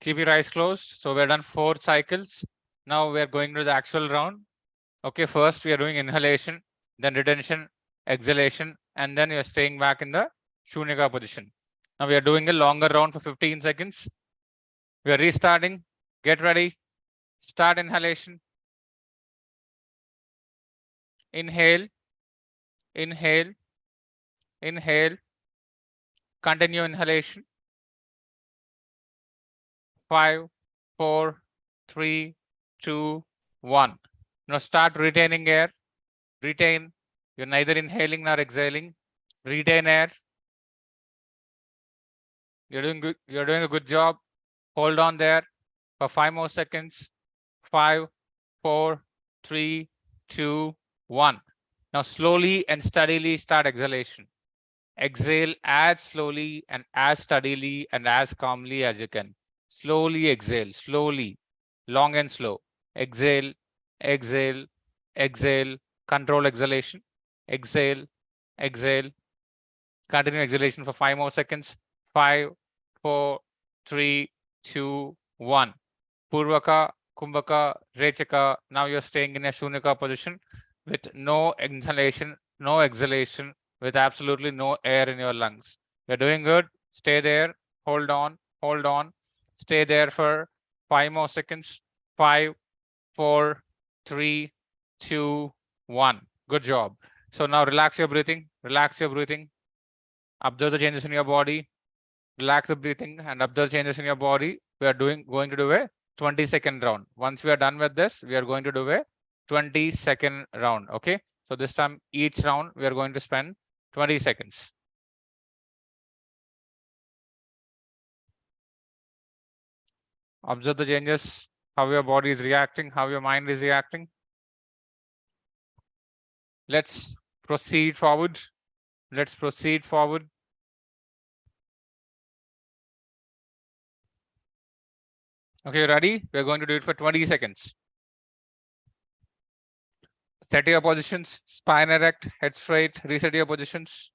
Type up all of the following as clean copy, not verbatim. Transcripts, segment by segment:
Keep your eyes closed. So we're done 4 cycles. Now we're going to the actual round. Okay, first we are doing inhalation, then retention, exhalation, and then you're staying back in the Shunyaka position. Now we are doing a longer round for 15 seconds. We are restarting. Get ready. Start inhalation. Inhale, inhale, inhale. Continue inhalation. 5, 4, 3, 2, 1. Now start retaining air. Retain. You're neither inhaling nor exhaling. Retain air. You're doing good. You're doing a good job. Hold on there for 5 more seconds. 5, 4, 3, 2, 1. Now slowly and steadily start exhalation. Exhale as slowly and as steadily and as calmly as you can. Slowly exhale, slowly, long and slow. Exhale, exhale, exhale, control exhalation. Exhale, exhale. Continue exhalation for 5 more seconds. 5, 4, 3, 2, 1. Purvaka, Kumbhaka, Rechaka. Now you're staying in a Shunyaka position with no inhalation, no exhalation, with absolutely no air in your lungs. You're doing good. Stay there. Hold on. Hold on. Stay there for 5 more seconds. 5, 4, 3, 2, 1. Good job. So now relax your breathing. Relax your breathing. Observe the changes in your body. Relax the breathing and observe changes in your body. We are going to do a 20-second round. Once we are done with this, we are going to do a 20-second round. Okay. So this time, each round, we are going to spend 20 seconds. Observe the changes, how your body is reacting, how your mind is reacting. Let's proceed forward. Let's proceed forward. Okay, ready? We're going to do it for 20 seconds. Set your positions, spine erect, head straight, reset your positions.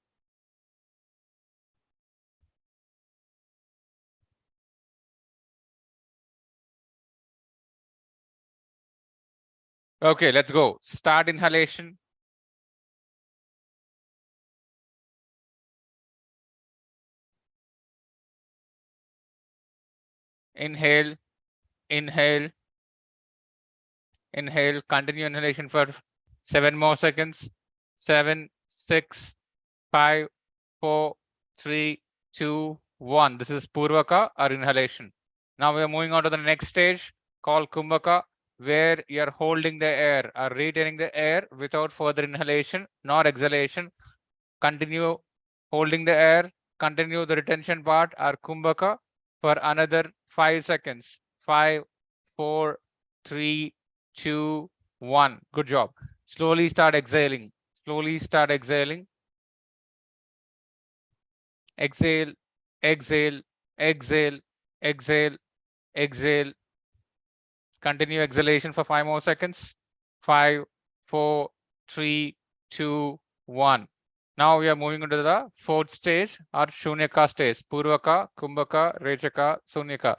Okay, let's go. Start inhalation. Inhale, inhale, inhale. Continue inhalation for 7 more seconds. 7, 6, 5, 4, 3, 2, 1. This is Purvaka or inhalation. Now we are moving on to the next stage called Kumbhaka, where you are holding the air or retaining the air without further inhalation nor exhalation. Continue holding the air. Continue the retention part or Kumbhaka for another 5 seconds. 5, 4, 3, 2, 1. Good job. Slowly start exhaling. Slowly start exhaling. Exhale, exhale, exhale, exhale, exhale. Continue exhalation for 5 more seconds. 5, 4, 3, 2, 1. Now we are moving into the 4th stage or Shunyaka stage. Purvaka, Kumbhaka, Rechaka, Shunyaka.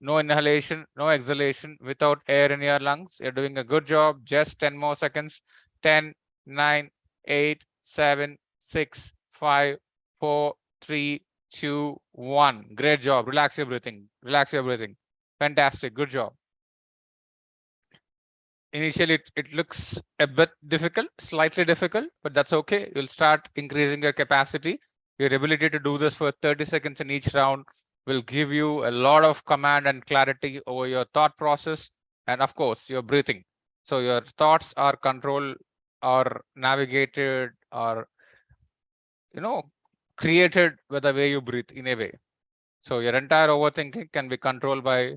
No inhalation, no exhalation, without air in your lungs. You're doing a good job. Just 10 more seconds. 10, 9, 8, 7, 6, 5, 4, 3, 2, 1. Great job. Relax your breathing. Relax your breathing. Fantastic. Good job. Initially, it looks a bit difficult, slightly difficult, but that's okay. You'll start increasing your capacity. Your ability to do this for 30 seconds in each round will give you a lot of command and clarity over your thought process and, of course, your breathing. So your thoughts are controlled or navigated or, created by the way you breathe in a way. So your entire overthinking can be controlled by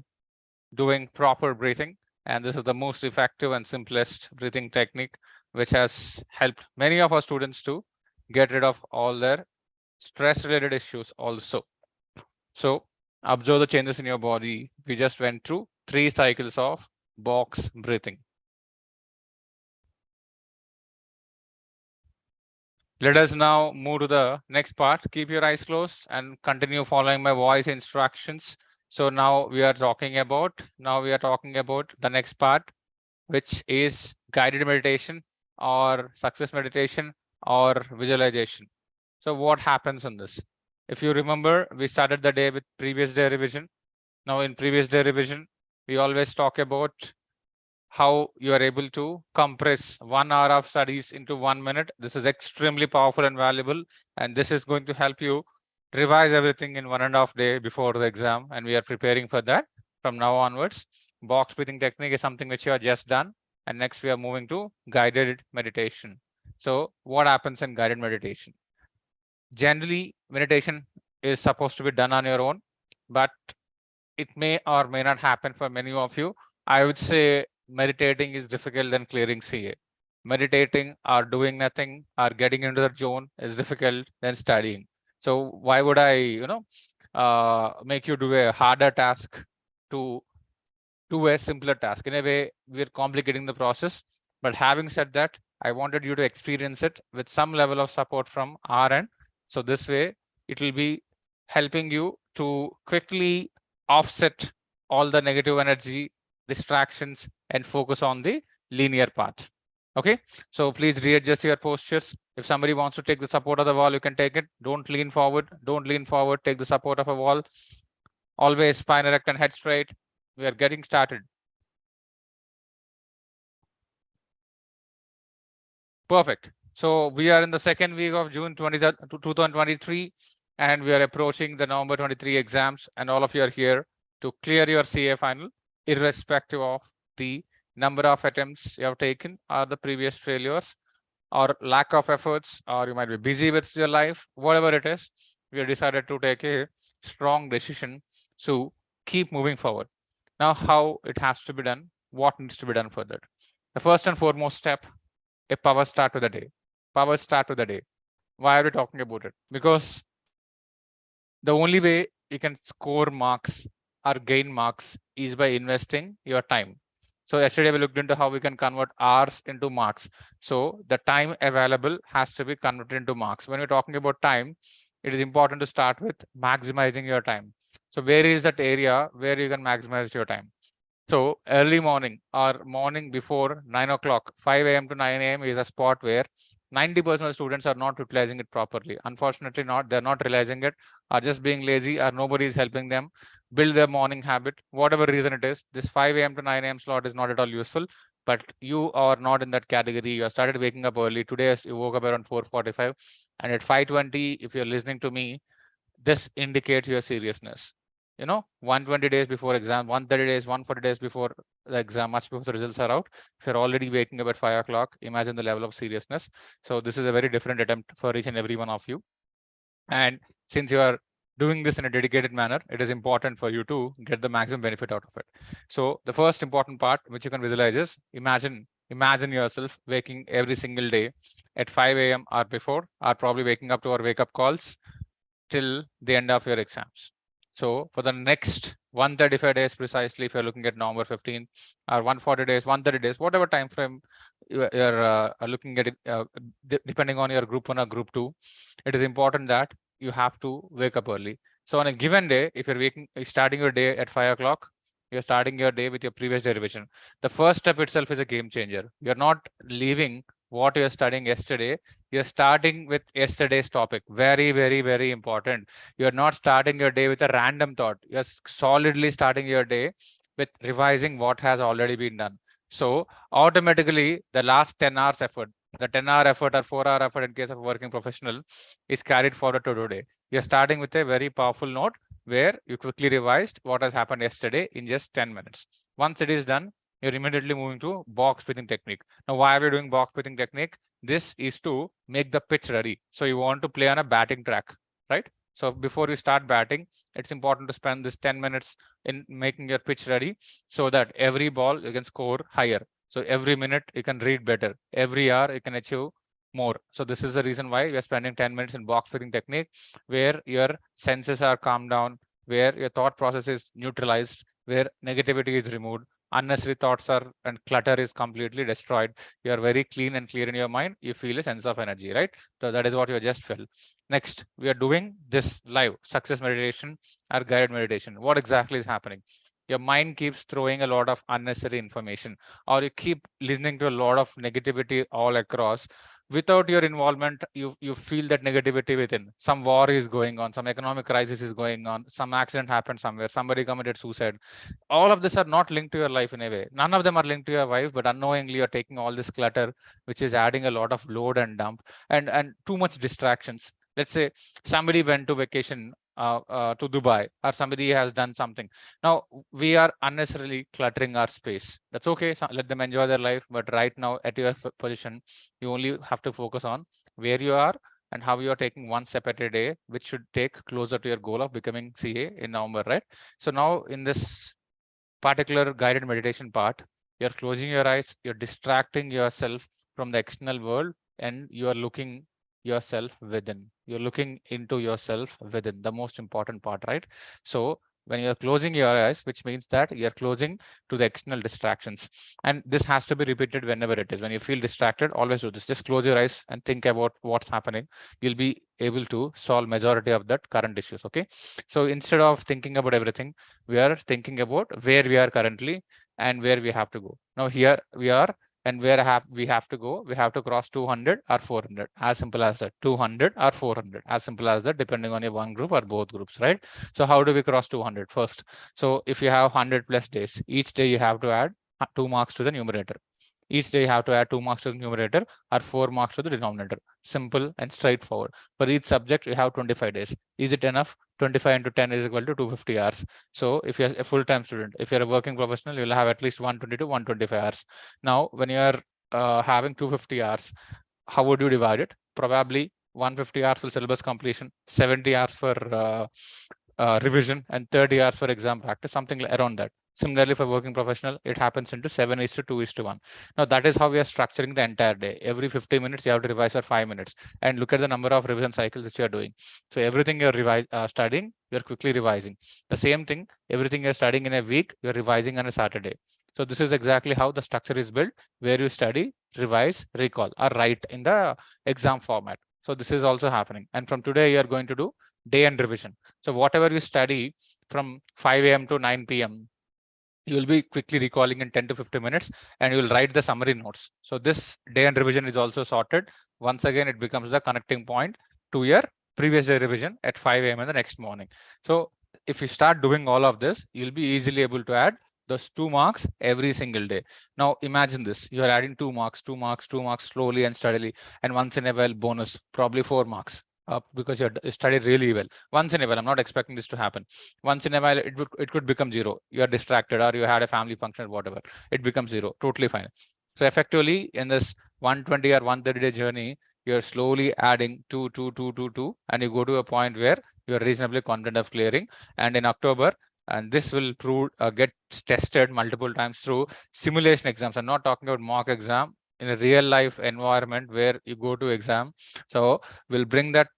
doing proper breathing. And this is the most effective and simplest breathing technique, which has helped many of our students to get rid of all their stress related issues also. So observe the changes in your body. We just went through 3 cycles of box breathing. Let us now move to the next part. Keep your eyes closed and continue following my voice instructions. So now we are talking about the next part, which is guided meditation or success meditation or visualization. So what happens in this? If you remember, we started the day with previous day revision. Now in previous day revision, we always talk about how you are able to compress 1 hour of studies into 1 minute. This is extremely powerful and valuable, and this is going to help you revise everything in 1.5 day before the exam. And we are preparing for that from now onwards. Box breathing technique is something which you have just done. And next we are moving to guided meditation. So what happens in guided meditation? Generally, meditation is supposed to be done on your own, but it may or may not happen for many of you. I would say meditating is difficult than clearing CA. Meditating or doing nothing or getting into the zone is difficult than studying. So why would I, make you do a harder task to do a simpler task? In a way, we're complicating the process. But having said that, I wanted you to experience it with some level of support from our end. So this way, it will be helping you to quickly offset all the negative energy, distractions, and focus on the linear path. Okay, so please readjust your postures. If somebody wants to take the support of the wall, you can take it. Don't lean forward. Don't lean forward. Take the support of a wall. Always spine erect and head straight. We are getting started. Perfect. So we are in the second week of June 2023, and we are approaching the November 23 exams, and all of you are here to clear your CA final, irrespective of the number of attempts you have taken or the previous failures or lack of efforts, or you might be busy with your life, whatever it is. We have decided to take a strong decision to keep moving forward. Now, how it has to be done, what needs to be done for that? The first and foremost step, a power start to the day. Power start to the day. Why are we talking about it? Because the only way you can score marks or gain marks is by investing your time. So yesterday we looked into how we can convert hours into marks. So the time available has to be converted into marks. When we're talking about time, it is important to start with maximizing your time. So where is that area where you can maximize your time? So early morning or morning before 9 o'clock, 5 a.m. to 9 a.m. is a spot where 90% of students are not utilizing it properly. Unfortunately, they're not realizing it, are just being lazy, or nobody is helping them build their morning habit. Whatever reason it is, this 5 a.m. to 9 a.m. slot is not at all useful. But you are not in that category. You have started waking up early. Today, you woke up around 4:45, and at 5:20, if you're listening to me, this indicates your seriousness. 120 days before exam, 130 days, 140 days before the exam, much before the results are out. If you're already waking up at 5 o'clock, imagine the level of seriousness. So this is a very different attempt for each and every one of you. And since you are doing this in a dedicated manner, it is important for you to get the maximum benefit out of it. So the first important part, which you can visualize, is imagine yourself waking every single day at 5 a.m. or before, or probably waking up to our wake up calls till the end of your exams. So for the next 135 days precisely, if you're looking at November 15th or 140 days, 130 days, whatever time frame you're looking at it, depending on your group 1 or group 2, it is important that you have to wake up early. So on a given day, if you're starting your day at 5 o'clock, you're starting your day with your previous day revision. The first step itself is a game changer. You're not leaving what you're studying yesterday. You're starting with yesterday's topic. Very, very, very important. You're not starting your day with a random thought. You're solidly starting your day with revising what has already been done. So automatically, the last 10 hours effort, the 10-hour effort or 4-hour effort in case of a working professional, is carried forward to today. You're starting with a very powerful note where you quickly revised what has happened yesterday in just 10 minutes. Once it is done, you're immediately moving to box breathing technique. Now, why are we doing box breathing technique? This is to make the pitch ready. So you want to play on a batting track, right? So before you start batting, it's important to spend this 10 minutes in making your pitch ready so that every ball you can score higher. So every minute you can read better. Every hour you can achieve more. So this is the reason why we are spending 10 minutes in box breathing technique, where your senses are calmed down, where your thought process is neutralized, where negativity is removed, unnecessary thoughts are and clutter is completely destroyed. You are very clean and clear in your mind. You feel a sense of energy, right? So that is what you just felt. Next, we are doing this live success meditation or guided meditation. What exactly is happening? Your mind keeps throwing a lot of unnecessary information, or you keep listening to a lot of negativity all across. Without your involvement, you feel that negativity within. Some war is going on, some economic crisis is going on, some accident happened somewhere, somebody committed suicide. All of this are not linked to your life in a way. None of them are linked to your wife, but unknowingly you're taking all this clutter, which is adding a lot of load and dump, and too much distractions. Let's say somebody went to vacation to Dubai, or somebody has done something. Now we are unnecessarily cluttering our space. That's okay. So let them enjoy their life. But right now, at your position, you only have to focus on where you are and how you are taking one step at a day, which should take closer to your goal of becoming CA in November, right? So now in this particular guided meditation part, you're closing your eyes, you're distracting yourself from the external world, and you are looking yourself within. You're looking into yourself within, the most important part, right? So when you're closing your eyes, which means that you're closing to the external distractions. And this has to be repeated whenever it is. When you feel distracted, always do this. Just close your eyes and think about what's happening. You'll be able to solve majority of that current issues. Okay. So instead of thinking about everything, we are thinking about where we are currently and where we have to go. Now here we are, and where we have to go, we have to cross 200 or 400. As simple as that. 200 or 400. As simple as that, depending on your one group or both groups, right? So how do we cross 200 first? So if you have 100 plus days, each day you have to add 2 marks to the numerator. Each day you have to add 2 marks to the numerator or 4 marks to the denominator. Simple and straightforward. For each subject, you have 25 days. Is it enough? 25 into 10 is equal to 250 hours. So if you're a full-time student, if you're a working professional, you'll have at least 120 to 125 hours. Now, when you're having 250 hours, how would you divide it? Probably 150 hours for syllabus completion, 70 hours for revision, and 30 hours for exam practice, something around that. Similarly, for working professional, it happens into 7:2:1. Now, that is how we are structuring the entire day. Every 50 minutes, you have to revise for 5 minutes. And look at the number of revision cycles which you are doing. So everything you're studying, you're quickly revising. The same thing, everything you're studying in a week, you're revising on a Saturday. So this is exactly how the structure is built, where you study, revise, recall, or write in the exam format. So this is also happening. And from today, you are going to do day and revision. So whatever you study from 5 a.m. to 9 p.m., you will be quickly recalling in 10 to 15 minutes, and you will write the summary notes. So this day and revision is also sorted. Once again, it becomes the connecting point to your previous day revision at 5 a.m. in the next morning. So if you start doing all of this, you'll be easily able to add those 2 marks every single day. Now imagine this, you are adding 2 marks, 2 marks, 2 marks slowly and steadily, and once in a while bonus, probably 4 marks. Because you studied really well. Once in a while, I'm not expecting this to happen. Once in a while, it could become 0. You are distracted, or you had a family function or whatever. It becomes 0. Totally fine. So effectively, in this 120 or 130-day journey, you're slowly adding 2, 2, 2, 2, 2, and you go to a point where you're reasonably confident of clearing. And in October, and this will get tested multiple times through simulation exams. I'm not talking about mock exam, in a real life environment where you go to exam. So we'll bring that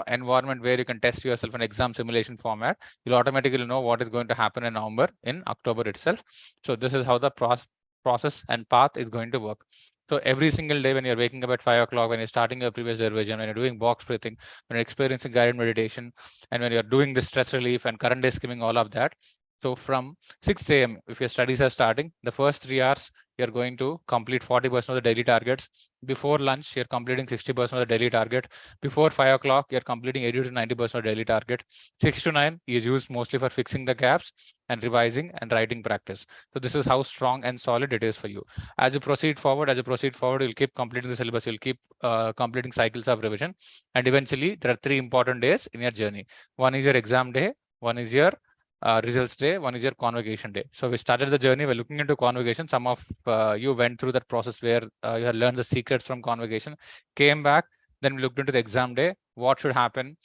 environment where you can test yourself in exam simulation format. You'll automatically know what is going to happen in November, in October itself. So this is how the process and path is going to work. So every single day when you're waking up at 5 o'clock, when you're starting your previous revision, when you're doing box breathing, when you're experiencing guided meditation, and when you're doing the stress relief and current day skimming, all of that. So from 6 a.m., if your studies are starting, the first 3 hours, you're going to complete 40% of the daily targets. Before lunch, you're completing 60% of the daily target. Before 5 o'clock, you're completing 80 to 90% of daily target. 6 to 9 is used mostly for fixing the gaps and revising and writing practice. So this is how strong and solid it is for you. As you proceed forward, you'll keep completing the syllabus. You'll keep completing cycles of revision. And eventually, there are 3 important days in your journey. One is your exam day. One is your results day, one is your convocation day. So we started the journey, we're looking into convocation. Some of you went through that process where you had learned the secrets from convocation, came back, then we looked into the exam day, what should happen.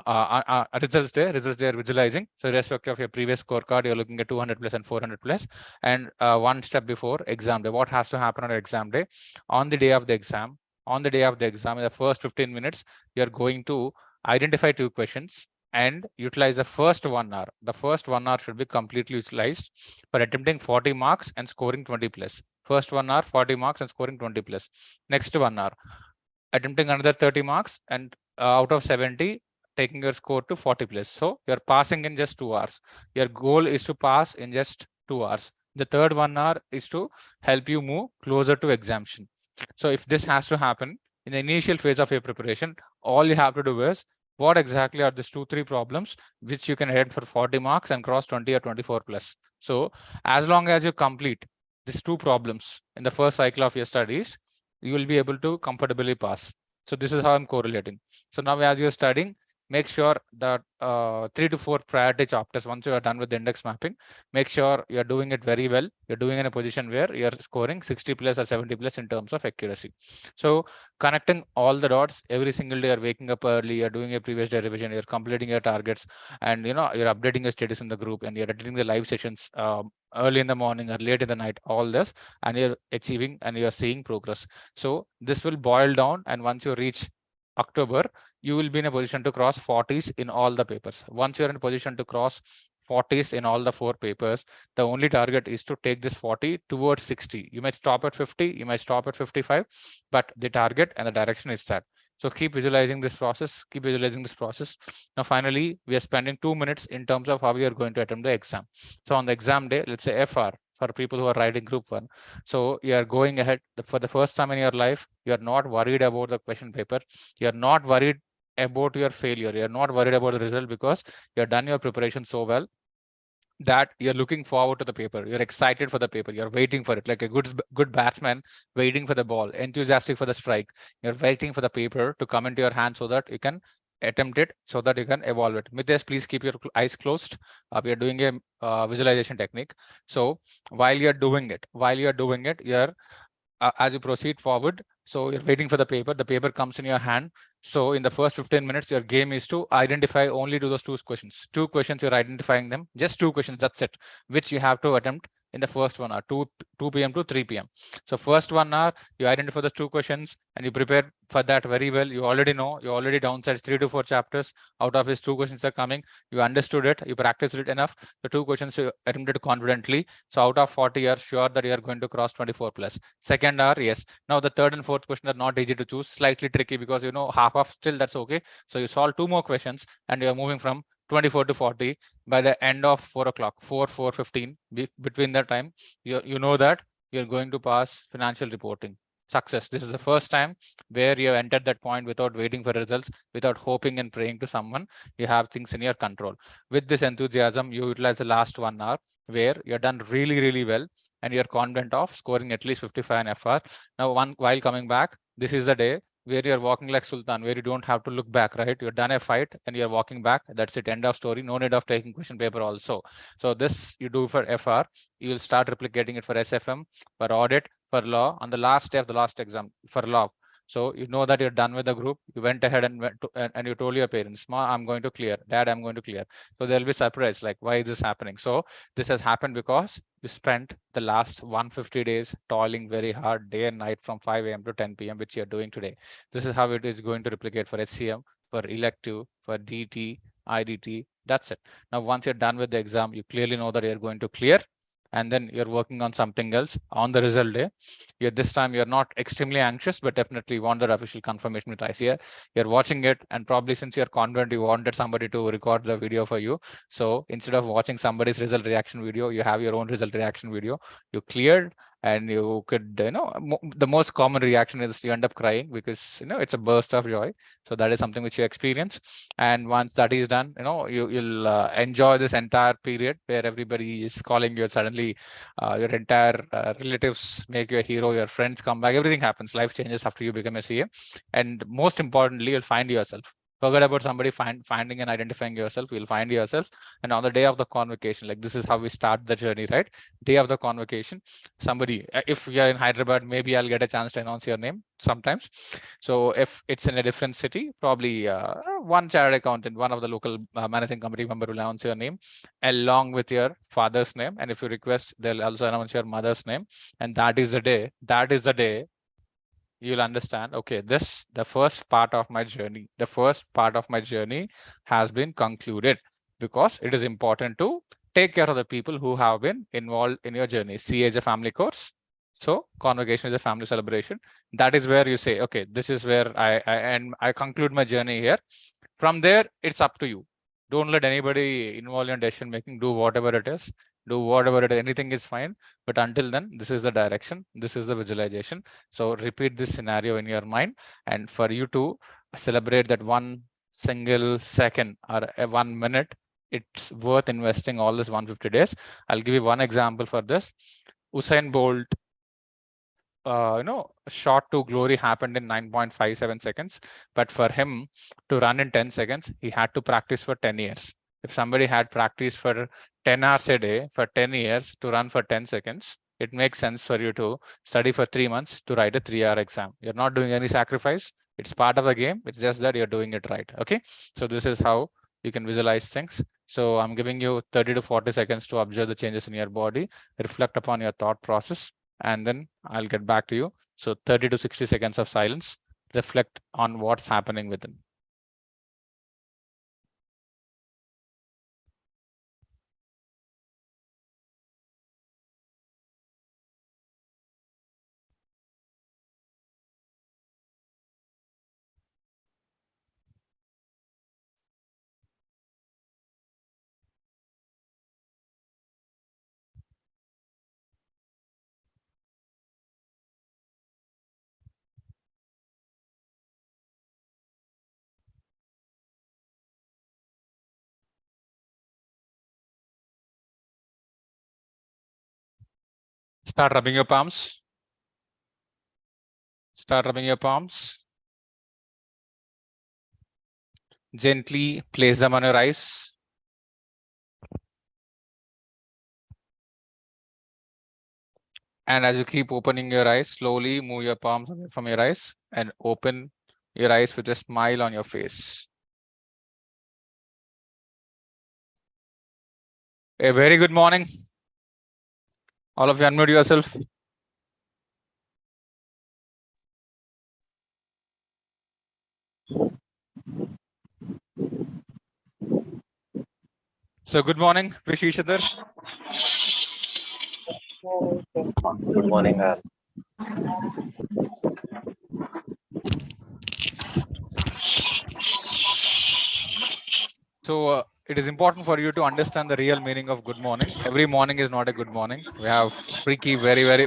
Results day are visualizing. So irrespective of your previous scorecard, you're looking at 200 plus and 400 plus. And one step before exam day, what has to happen on your exam day? On the day of the exam, in the first 15 minutes, you're going to identify 2 questions and utilize the first 1 hour. The first 1 hour should be completely utilized for attempting 40 marks and scoring 20 plus. First 1 hour, 40 marks and scoring 20 plus. Next 1 hour, attempting another 30 marks and out of 70, taking your score to 40 plus. So you're passing in just 2 hours. Your goal is to pass in just 2 hours. The third 1 hour is to help you move closer to exemption. So if this has to happen in the initial phase of your preparation, all you have to do is what exactly are these 2-3 problems which you can head for 40 marks and cross 20 or 24 plus. So as long as you complete these 2 problems in the first cycle of your studies, you will be able to comfortably pass. So this is how I'm correlating. So now as you're studying, make sure that 3 to 4 priority chapters, once you are done with the index mapping, make sure you're doing it very well. You're doing in a position where you're scoring 60 plus or 70 plus in terms of accuracy. So connecting all the dots every single day, you're waking up early, you're doing a previous day revision, you're completing your targets, and you're updating your status in the group, and you're attending the live sessions early in the morning or late in the night, all this, and you're achieving and you're seeing progress. So this will boil down, and once you reach October, you will be in a position to cross 40s in all the papers. Once you're in a position to cross 40s in all the 4 papers, the only target is to take this 40 towards 60. You might stop at 50, you might stop at 55, but the target and the direction is that. So keep visualizing this process, keep visualizing this process. Now, finally, we are spending 2 minutes in terms of how we are going to attempt the exam. So on the exam day, let's say FR, for people who are writing group 1. So you are going ahead for the first time in your life. You are not worried about the question paper. You are not worried about your failure. You are not worried about the result because you have done your preparation so well that you're looking forward to the paper. You're excited for the paper. You're waiting for it, like a good batsman waiting for the ball, enthusiastic for the strike. You're waiting for the paper to come into your hand so that you can attempt it, so that you can evolve it. Mitesh, please keep your eyes closed. We are doing a visualization technique. So while you're doing it, you're as you proceed forward, so you're waiting for the paper comes in your hand. So in the first 15 minutes, your game is to identify only to those 2 questions. You're identifying them, just 2 questions, that's it, which you have to attempt in the first 1 hour, 2 p.m. to 3 p.m. So first 1 hour, you identify the 2 questions and you prepare for that very well. You already know, you already downsized 3 to 4 chapters. Out of his 2 questions are coming. You understood it, you practiced it enough. The 2 questions you attempted confidently. So out of 40, you're sure that you are going to cross 24 plus. Second hour, yes. Now the third and fourth question are not easy to choose, slightly tricky because half of still, that's okay. So you solve 2 more questions and you're moving from 24 to 40 by the end of 4 o'clock, 4:15. Between that time, you know that you're going to pass financial reporting. Success. This is the first time where you have entered that point without waiting for results, without hoping and praying to someone. You have things in your control. With this enthusiasm, you utilize the last 1 hour where you're done really, really well and you're confident of scoring at least 55 in FR. Now, while coming back, this is the day where you're walking like Sultan, where you don't have to look back, right? You're done a fight and you're walking back. That's it. End of story. No need of taking question paper also. So this you do for FR. You will start replicating it for SFM, for audit, for law, on the last day of the last exam for law. So you know that you're done with the group. You went ahead and and you told your parents, "Ma, I'm going to clear. Dad, I'm going to clear." So they'll be surprised, like, why is this happening? So this has happened because you spent the last 150 days toiling very hard day and night from 5 a.m. to 10 p.m., which you're doing today. This is how it is going to replicate for HCM, for elective, for DT, IDT. That's it. Now, once you're done with the exam, you clearly know that you're going to clear, and then you're working on something else on the result day. This time you're not extremely anxious, but definitely want that official confirmation with ICA. You're watching it, and probably since you're confident, you wanted somebody to record the video for you. So instead of watching somebody's result reaction video, you have your own result reaction video. You cleared, and you could, the most common reaction is you end up crying because it's a burst of joy. So that is something which you experience. And once that is done, you'll enjoy this entire period where everybody is calling you. Suddenly your entire relatives make you a hero, your friends come back, everything happens. Life changes after you become a CA. And most importantly, you'll find yourself. Forget about somebody finding and identifying yourself. You'll find yourself. And on the day of the convocation, like, this is how we start the journey, right? Day of the convocation, somebody, if you're in Hyderabad, maybe I'll get a chance to announce your name sometimes. So if it's in a different city, probably one chartered accountant, one of the local managing committee member will announce your name along with your father's name. And if you request, they'll also announce your mother's name. And that is the day you'll understand, okay, the first part of my journey, has been concluded, because it is important to take care of the people who have been involved in your journey. CA is a family course. So convocation is a family celebration. That is where you say, okay, this is where I conclude my journey here. From there, it's up to you. Don't let anybody involve in decision making. Do whatever it is. Do whatever it is. Anything is fine. But until then, this is the direction. This is the visualization. So repeat this scenario in your mind. And for you to celebrate that one single second or 1 minute, it's worth investing all this 150 days. I'll give you one example for this. Usain Bolt, shot to glory happened in 9.57 seconds. But for him to run in 10 seconds, he had to practice for 10 years. If somebody had practiced for 10 hours a day for 10 years to run for 10 seconds, it makes sense for you to study for 3 months to write a 3-hour exam. You're not doing any sacrifice. It's part of the game. It's just that you're doing it right. Okay. So this is how you can visualize things. So I'm giving you 30 to 40 seconds to observe the changes in your body, reflect upon your thought process, and then I'll get back to you. So 30 to 60 seconds of silence, reflect on what's happening within. Start rubbing your palms. Start rubbing your palms. Gently place them on your eyes. And as you keep opening your eyes, slowly move your palms away from your eyes and open your eyes with a smile on your face. A very good morning. All of you unmute yourself. So good morning, wish each other. Good morning. So it is important for you to understand the real meaning of good morning. Every morning is not a good morning. We have freaky,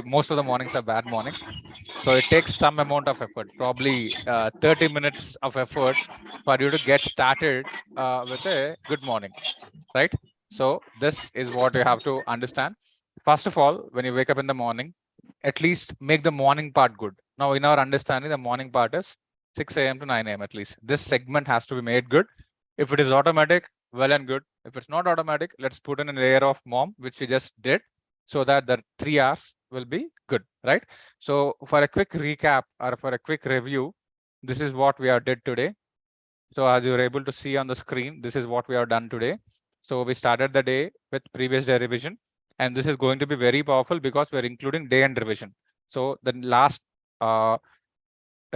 most of the mornings are bad mornings. So it takes some amount of effort, probably 30 minutes of effort for you to get started with a good morning, right? So this is what you have to understand. First of all, when you wake up in the morning, at least make the morning part good. Now, in our understanding, the morning part is 6 a.m. to 9 a.m. at least. This segment has to be made good. If it is automatic, well and good. If it's not automatic, let's put in a layer of mom, which we just did, so that the 3 hours will be good, right? So for a quick recap or for a quick review, this is what we have did today. So as you're able to see on the screen, this is what we have done today. So we started the day with previous day revision, and this is going to be very powerful because we're including day end revision. So the last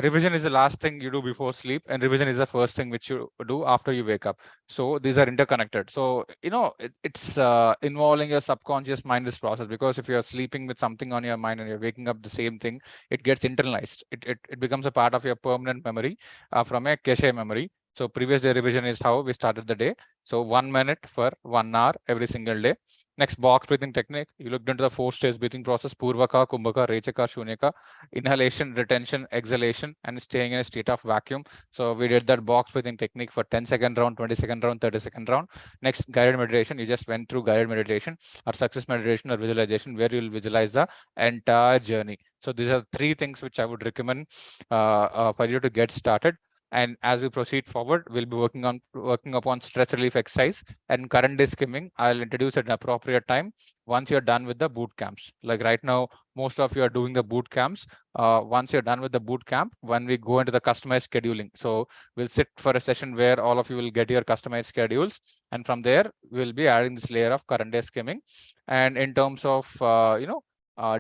revision is the last thing you do before sleep, and revision is the first thing which you do after you wake up. So these are interconnected. So it's involving your subconscious mind, this process, because if you're sleeping with something on your mind and you're waking up the same thing, it gets internalized. It becomes a part of your permanent memory from a cache memory. So previous day revision is how we started the day. So 1 minute for 1 hour every single day. Next, box breathing technique. You looked into the 4-stage breathing process: Purvaka, Kumbhaka, Rechaka, Shunyaka. Inhalation, retention, exhalation, and staying in a state of vacuum. So we did that box breathing technique for 10-second round, 20-second round, 30-second round. Next, guided meditation. You just went through guided meditation or success meditation or visualization, where you'll visualize the entire journey. So these are 3 things which I would recommend for you to get started. And as we proceed forward, we'll be working upon stress relief exercise and current day skimming. I'll introduce at an appropriate time once you're done with the boot camps. Like right now, most of you are doing the boot camps. Once you're done with the boot camp, when we go into the customized scheduling, so we'll sit for a session where all of you will get your customized schedules, and from there we'll be adding this layer of current day skimming. And in terms of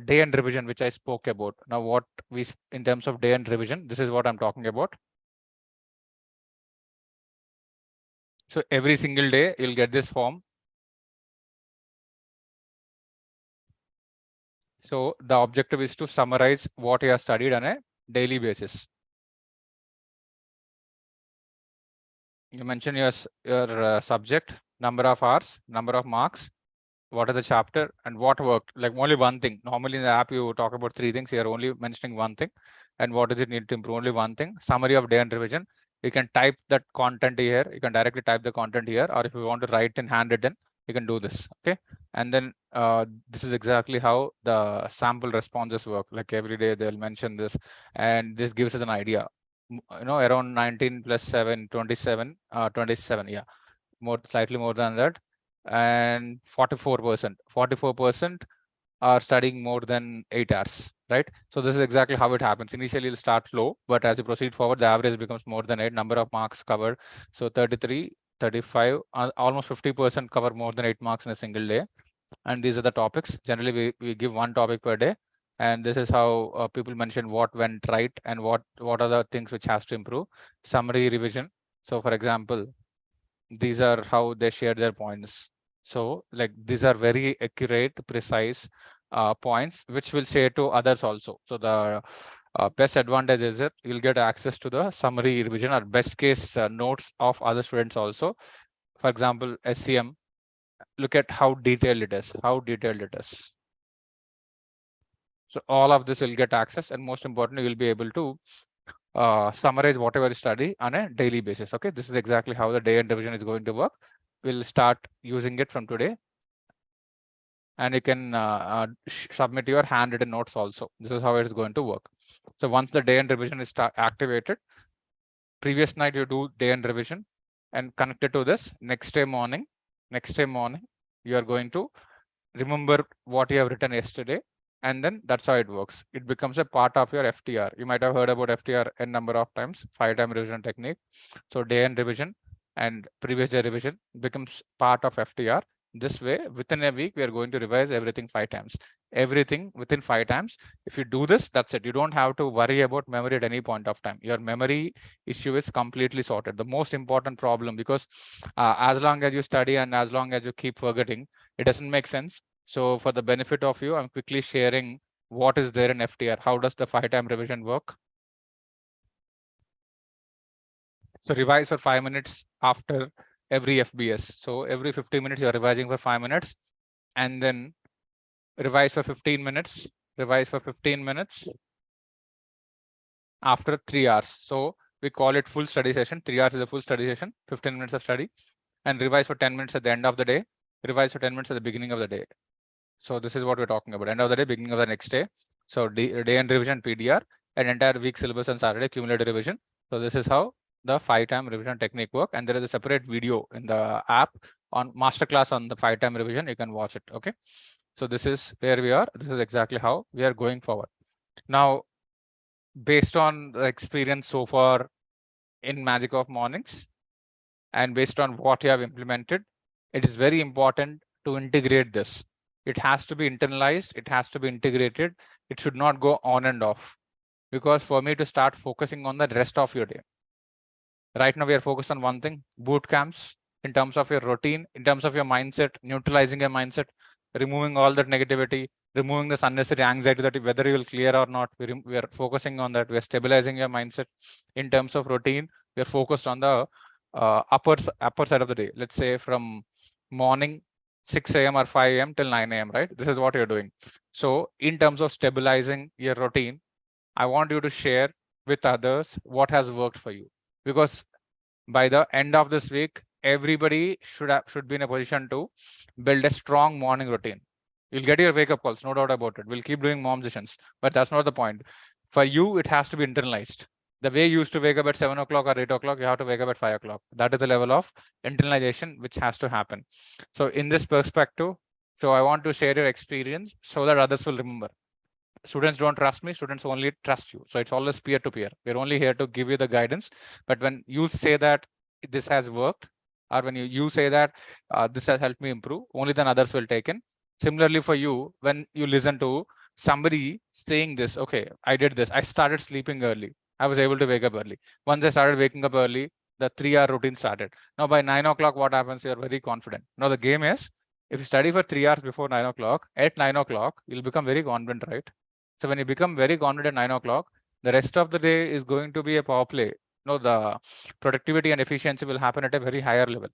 day end revision, which I spoke about. Now, what we in terms of day end revision, this is what I'm talking about. So every single day you'll get this form. So the objective is to summarize what you have studied on a daily basis. You mention your subject, number of hours, number of marks, what is the chapter, and what worked. Like only one thing. Normally in the app you talk about 3 things. Here only mentioning one thing. And what does it need to improve? Only one thing. Summary of day and revision. You can type that content here. You can directly type the content here, or if you want to write in handwritten, you can do this. Okay. And then this is exactly how the sample responses work. Like every day they'll mention this, and this gives us an idea. Around 19 plus 7, 27, 27. Yeah, slightly more than that. And 44% are studying more than 8 hours, right? So this is exactly how it happens. Initially it'll start low, but as you proceed forward, the average becomes more than 8. Number of marks covered, so 33, 35, almost 50% cover more than 8 marks in a single day. And these are the topics. Generally we give one topic per day, and this is how people mention what went right and what are the things which has to improve. Summary revision. So for example, these are how they share their points. So like these are very accurate, precise points which will share to others also. So the best advantage is that you'll get access to the summary revision or best case notes of other students also. For example, SCM, look at how detailed it is, So all of this will get access, and most importantly, you'll be able to summarize whatever you study on a daily basis. Okay, this is exactly how the day end revision is going to work. We'll start using it from today, and you can submit your handwritten notes also. This is how it is going to work. So once the day end revision is activated, previous night you do day end revision and connect it to this. Next day morning, you are going to remember what you have written yesterday, and then that's how it works. It becomes a part of your FTR. You might have heard about FTR a number of times, 5-time revision technique. So day end revision and previous day revision becomes part of FTR. This way, within a week, we are going to revise everything 5 times. Everything within 5 times. If you do this, that's it. You don't have to worry about memory at any point of time. Your memory issue is completely sorted. The most important problem, because as long as you study and as long as you keep forgetting, it doesn't make sense. So for the benefit of you, I'm quickly sharing what is there in FTR. How does the 5-time revision work? So revise for 5 minutes after every FBS. So every 50 minutes, you're revising for 5 minutes, and then revise for 15 minutes, after 3 hours. So we call it full study session. 3 hours is a full study session, 15 minutes of study, and revise for 10 minutes at the end of the day, revise for 10 minutes at the beginning of the day. So this is what we're talking about. End of the day, beginning of the next day. So day end revision PDR, and entire week syllabus on Saturday, cumulative revision. So this is how the 5-time revision technique work. And there is a separate video in the app on masterclass on the 5-time revision. You can watch it. Okay. So this is where we are. This is exactly how we are going forward. Now, based on the experience so far in Magic of Mornings, and based on what you have implemented, it is very important to integrate this. It has to be internalized. It has to be integrated. It should not go on and off, because for me to start focusing on the rest of your day. Right now, we are focused on one thing: boot camps, in terms of your routine, in terms of your mindset, neutralizing your mindset, removing all that negativity, removing this unnecessary anxiety that whether you will clear or not. We are focusing on that. We are stabilizing your mindset. In terms of routine, we are focused on the upper side of the day. Let's say from morning 6 a.m. or 5 a.m. till 9 a.m. Right? This is what you're doing. So in terms of stabilizing your routine, I want you to share with others what has worked for you, because by the end of this week, everybody should be in a position to build a strong morning routine. You'll get your wake up calls, no doubt about it. We'll keep doing mom sessions, but that's not the point. For you, it has to be internalized. The way you used to wake up at 7 o'clock or 8 o'clock, you have to wake up at 5 o'clock. That is the level of internalization which has to happen. So in this perspective, so I want to share your experience so that others will remember. Students don't trust me, students only trust you. So it's always peer to peer. We're only here to give you the guidance. But when you say that this has worked, or when you say that this has helped me improve, only then others will take in. Similarly for you, when you listen to somebody saying this, okay, I did this, I started sleeping early, I was able to wake up early. Once I started waking up early, the 3-hour routine started. Now by 9 o'clock, what happens? You're very confident. Now the game is, if you study for 3 hours before 9 o'clock, at 9 o'clock, you'll become very confident, right? So when you become very confident at 9 o'clock, the rest of the day is going to be a power play. No, the productivity and efficiency will happen at a very higher level.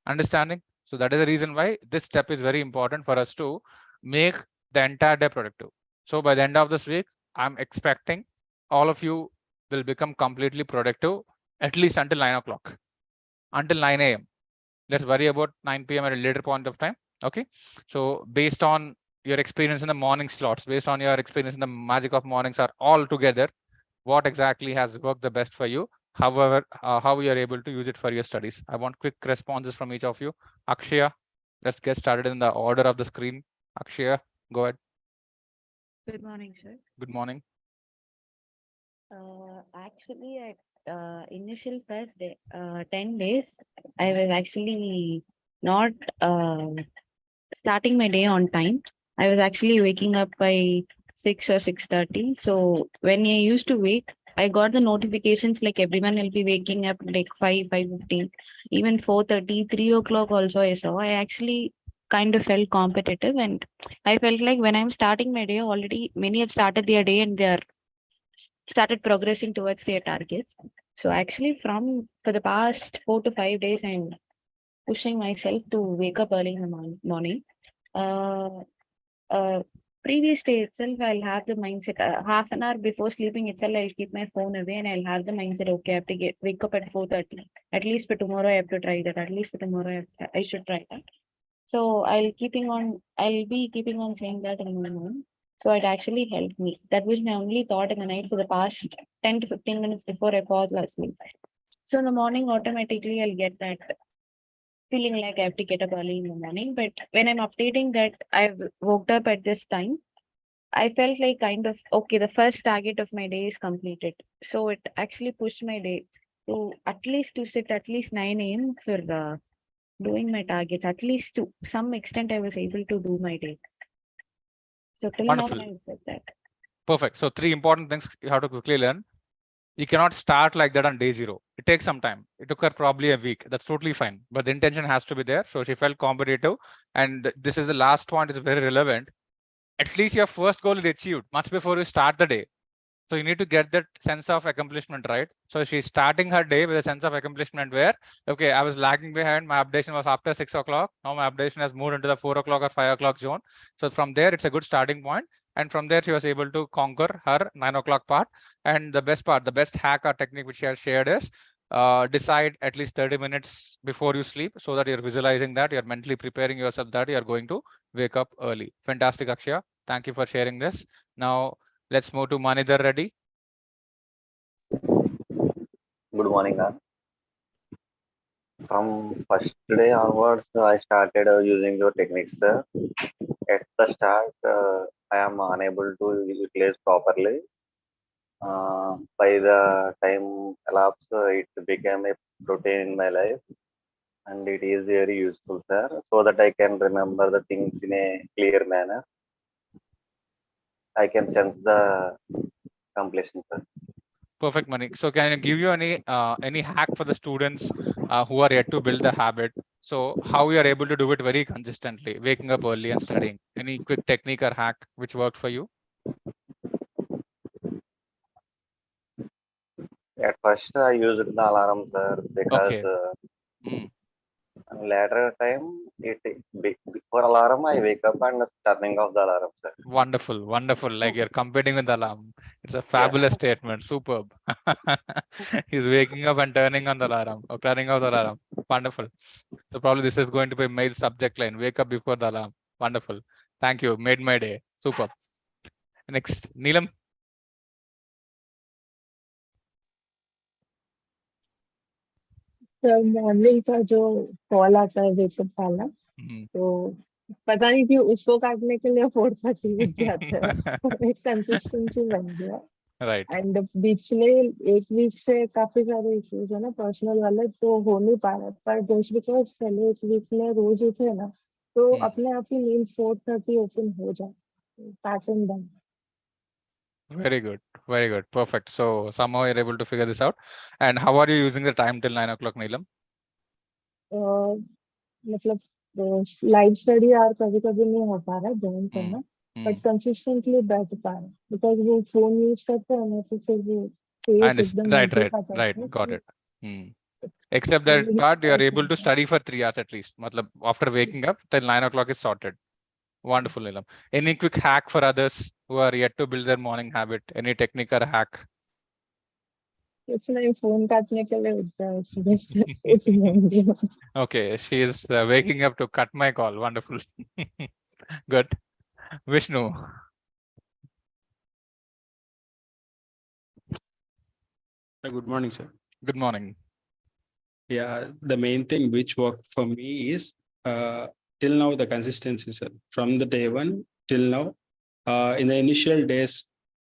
Understanding? So that is the reason why this step is very important for us to make the entire day productive. So by the end of this week, I'm expecting all of you will become completely productive at least until 9 o'clock, until 9 a.m. Let's worry about 9 p.m. at a later point of time. Okay. So based on your experience in the morning slots, based on your experience in the magic of mornings are all together, what exactly has worked the best for you, however, how you are able to use it for your studies. I want quick responses from each of you. Akshaya, let's get started in the order of the screen. Akshaya, go ahead. Good morning, sir. Good morning. Actually, at initial first day, 10 days, I was actually not starting my day on time. I was actually waking up by 6 or 6:30. So when I used to wake, I got the notifications like everyone will be waking up like 5, 5:15, even 4:30, 3 o'clock also I saw. I actually kind of felt competitive, and I felt like when I'm starting my day already, many have started their day and they are started progressing towards their targets. So actually, from for the past 4 to 5 days, I'm pushing myself to wake up early in the morning. Uh, uh, Previous day itself, I'll have the mindset. Half an hour before sleeping itself, I'll keep my phone away and I'll have the mindset. Okay, I have to wake up at 4:30. At least for tomorrow, I have to try that. At least for tomorrow, I should try that. So I'll be keeping on saying that in my mind. So it actually helped me. That was my only thought in the night for the past 10 to 15 minutes before I fall asleep. So in the morning, automatically I'll get that feeling like I have to get up early in the morning. But when I'm updating that I've woke up at this time, I felt like kind of okay, the first target of my day is completed. So it actually pushed my day to at least to sit at least 9 a.m. for doing my targets. At least to some extent, I was able to do my day. So till now, Wonderful. I said that. Perfect. So 3 important things you have to quickly learn. You cannot start like that on day 0. It takes some time. It took her probably a week. That's totally fine. But the intention has to be there. So she felt competitive. And this is the last point, is very relevant. At least your first goal is achieved much before you start the day. So you need to get that sense of accomplishment, right? So she's starting her day with a sense of accomplishment where, okay, I was lagging behind. My updation was after 6 o'clock. Now my updation has moved into the 4 o'clock or 5 o'clock zone. So from there, it's a good starting point. And from there, she was able to conquer her 9 o'clock part. And the best part, the best hack or technique which she has shared is decide at least 30 minutes before you sleep, so that you're visualizing that, you're mentally preparing yourself that you're going to wake up early. Fantastic, Akshaya. Thank you for sharing this. Now, let's move to Manidhar Reddy. Good morning, all. From first day onwards, I started using your techniques, sir. At the start, I am unable to utilize properly. By the time elapsed, it became a routine in my life, and it is very useful, sir, so that I can remember the things in a clear manner. I can sense the completion, sir. Perfect, Manik. So can I give you any hack for the students who are yet to build the habit? So how you are able to do it very consistently, waking up early and studying? Any quick technique or hack which worked for you? At first, I used the alarm, sir, because Okay. Mm. later time, before alarm, I wake up and turning off the alarm, sir. Wonderful, wonderful. Like you're competing with the alarm. It's a Yeah, fabulous statement. Superb. He's waking up and turning on the alarm or turning off the alarm. Wonderful. So probably this is going to be mail subject line. Wake up before the alarm. Wonderful. Thank you. Made my day. Superb. Next, Neelam. Sir morning का जो call आता है wake up वाला Mhm. तो पता नहीं क्यों उसको काटने के लिए 4:30 बज जाते हैं और एक कंसिस्टेंसी बन गया Right. एंड बीच में एक वीक से काफी सारे इश्यूज है ना पर्सनल वाले तो हो नहीं पा रहा पर जस्ट बिकॉज पहले एक वीक में रोज उठे ना तो Hmm. अपने आप ही नींद 4:30 ओपन हो जाए pattern them. Very good. Very good. Perfect. So somehow you're able to figure this out. And how are you using the time till 9 o'clock, Neelam? मतलब लाइव स्टडी यार कभी कभी नहीं हो पा रहा है ज्वाइन करना, बट Hmm. कंसिस्टेंटली बैठ पा रहा है बिकॉज वो फोन यूज करते हैं ना, तो फिर वो फेस एकदम Right, नीचे right, का जाता right. है, Got तो it. Except that वही part, you are ऐसा able to होता है। study for 3 hours at least. Matlab, after waking up till 9 o'clock is sorted. Wonderful, Neelam. Any quick hack for others who are yet to build their morning habit? Any technique or hack? कुछ नहीं, phone काटने के लिए उठता है सुबह से, कुछ नहीं। Okay, she is waking up to cut my call. Wonderful. Good. Vishnu. Good morning, sir. Good morning. Yeah, the main thing which worked for me is till now the consistency, sir. From the day one till now, in the initial days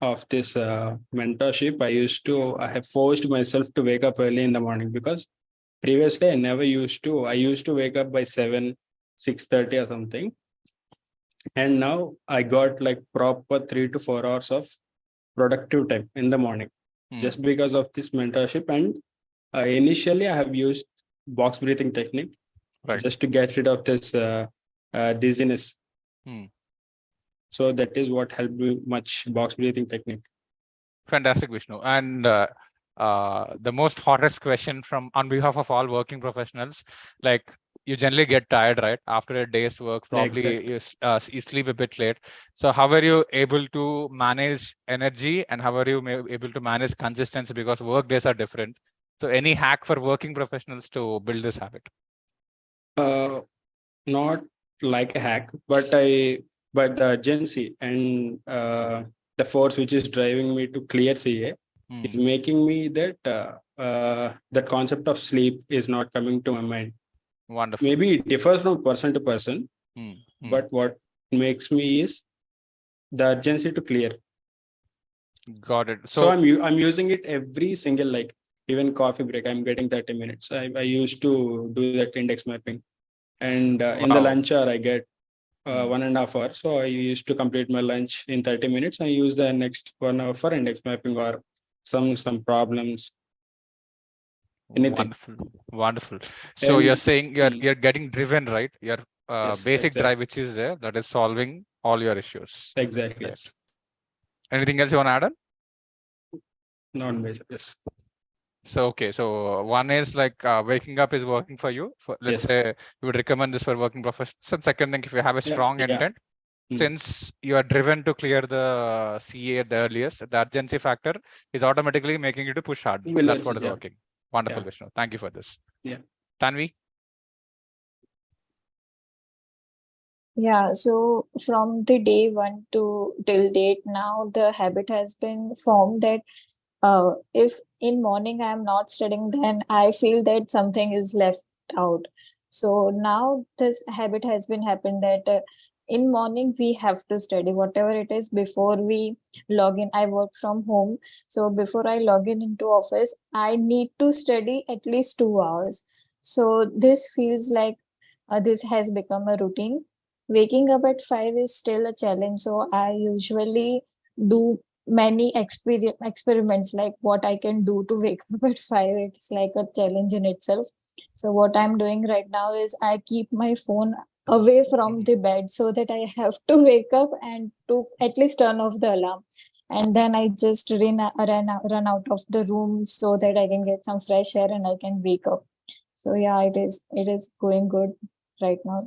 of this mentorship, I have forced myself to wake up early in the morning because previously I never used to. I used to wake up by 7, 6:30 or something. And now I got like proper 3 to 4 hours of productive time in the morning just because of this mentorship. And initially, I have used box breathing technique Right. just to get rid of this dizziness. So that is what helped me much, box breathing technique. Fantastic, Vishnu. And the most hottest question from on behalf of all working professionals, like you generally get tired, right? After a day's work, probably Exactly. you sleep a bit late. So how are you able to manage energy and how are you able to manage consistency? Because work days are different. So any hack for working professionals to build this habit? Not like a hack, but the urgency and the force which is driving me to clear CA is making me that that concept of sleep is not coming to my mind. Wonderful. Maybe it differs from person to person, but what makes me is the urgency to clear. Got it. So I'm using it every single, like even coffee break, I'm getting 30 minutes. I used to do that index mapping, and in the lunch hour I get 1.5 hours. So I used to complete my lunch in 30 minutes. I use the next 1 hour for index mapping or some problems. Anything. Wonderful. So And you're saying you're getting driven, right? Your yes, basic exactly. drive which is there, that is solving all your issues. Exactly. Right. Yes. Anything else you want to add on? Non basic. Yes. So okay, so one is like waking up is working for you. Let's say you would recommend this for working professionals. And second thing, if you have a strong intent, since you are driven to clear the CA at the earliest, the urgency factor is automatically making you to push hard. That's what is working. Wonderful, Vishnu. Thank you for this. Yeah. Tanvi? Yeah, so from the day one to till date now, the habit has been formed that if in morning I'm not studying, then I feel that something is left out. So now this habit has been happened that in morning we have to study whatever it is before we log in. I work from home, so before I log in into office, I need to study at least 2 hours. So this feels like this has become a routine. Waking up at 5 is still a challenge, so I usually do many experiments like what I can do to wake up at 5. It's like a challenge in itself. So what I'm doing right now is I keep my phone away from the bed so that I have to wake up and to at least turn off the alarm. And then I just run out of the room so that I can get some fresh air and I can wake up. So yeah, it is going good right now.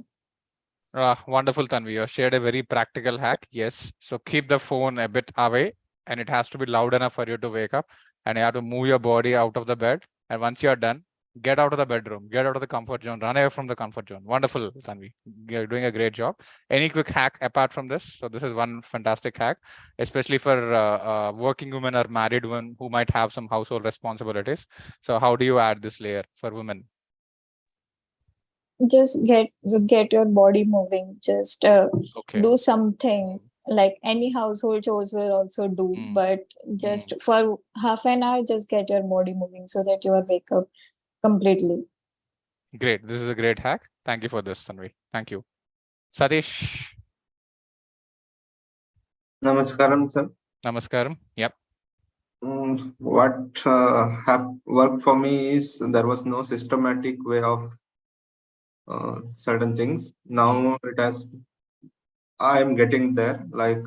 Wonderful, Tanvi. You shared a very practical hack. Yes. So keep the phone a bit away and it has to be loud enough for you to wake up and you have to move your body out of the bed. And once you're done, get out of the bedroom, get out of the comfort zone, run away from the comfort zone. Wonderful, Tanvi. You're doing a great job. Any quick hack apart from this? So this is one fantastic hack, especially for working women or married women who might have some household responsibilities. So how do you add this layer for women? Just get your body moving. Just do something like any household chores will also do, but just for half an hour, just get your body moving so that you are wake up completely. Great. This is a great hack. Thank you for this, Tanvi. Thank you. Satish. Namaskaram, sir. Namaskaram. Yep. What worked for me is there was no systematic way of certain things. Now it has, I am getting there, like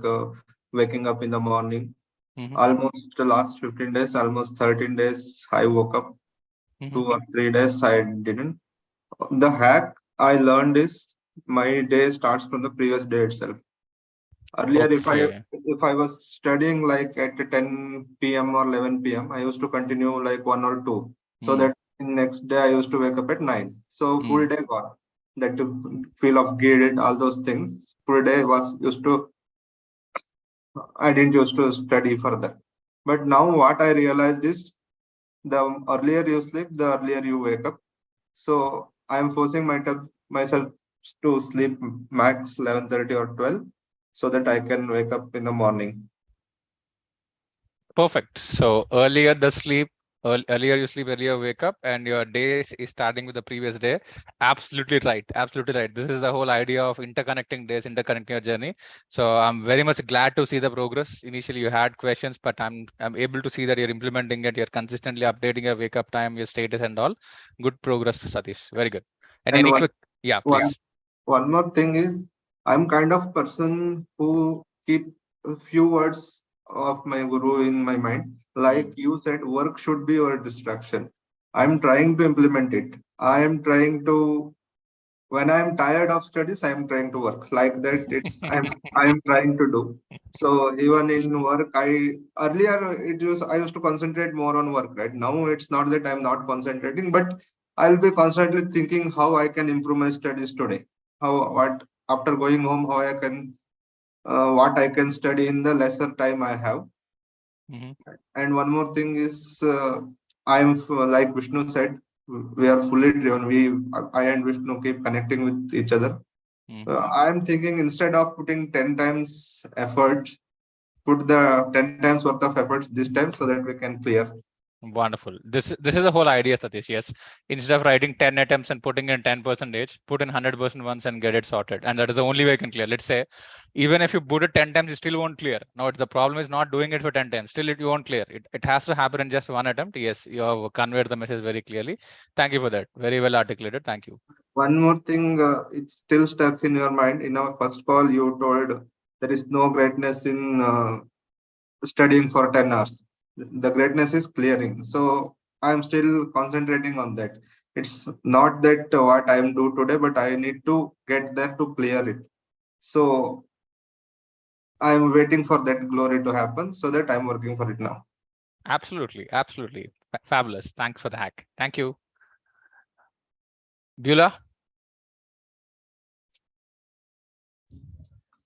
waking up in the morning. Mhm. Almost the last 15 days, almost 13 days, I woke up. Mhm. 2 or 3 days, I didn't. The hack I learned is my day starts from the previous day itself. Earlier, Okay. if I was studying like at 10 p.m. or 11 p.m., I used to continue like 1 or 2. So Mm. that in next day I used to wake up at 9. So full Mm. day gone. That feel of guilt, all those things. Full day was used to, I didn't used to study further. But now what I realized is the earlier you sleep, the earlier you wake up. So I am forcing myself to sleep max 11:30 or 12 so that I can wake up in the morning. Perfect. So earlier the sleep, earlier you sleep, earlier wake up, and your day is starting with the previous day. Absolutely right. Absolutely right. This is the whole idea of interconnecting days, interconnecting your journey. So I'm very much glad to see the progress. Initially you had questions, but I'm able to see that you're implementing it. You're consistently updating your wake up time, your status, and all. Good progress, Satish. Very good. And And any one quick, yeah, one please. one more thing is I'm kind of person who keep a few words of my guru in my mind. Like you said, work should be your distraction. I'm trying to implement it. I am trying to when I'm tired of studies, I'm trying to work. Like that, I'm trying to do. So even in work, I earlier it was I used to concentrate more on work, right? Now it's not that I'm not concentrating, but I'll be constantly thinking how I can improve my studies today. How what after going home, how I can what I can study in the lesser time I have. Mhm. And one more thing is, like Vishnu said, we are fully driven. I and Vishnu keep connecting with each other. Mm. I'm thinking instead of putting 10 times effort, put the 10 times worth of efforts this time so that we can clear. Wonderful. This is the whole idea, Satish. Yes. Instead of writing 10 attempts and putting in 10%, put in 100% once and get it sorted. And that is the only way you can clear. Let's say, even if you put it 10 times, you still won't clear. No, it's the problem is not doing it for 10 times. Still, you won't clear. It has to happen in just one attempt. Yes, you have conveyed the message very clearly. Thank you for that. Very well articulated. Thank you. One more thing, it's still stuck in your mind. In our first call, you told there is no greatness in studying for 10 hours. The greatness is clearing. So I'm still concentrating on that. It's not that what I'm do today, but I need to get there to clear it. So I'm waiting for that glory to happen so that I'm working for it now. Absolutely. Absolutely. Fabulous. Thanks for the hack. Thank you. Beulah?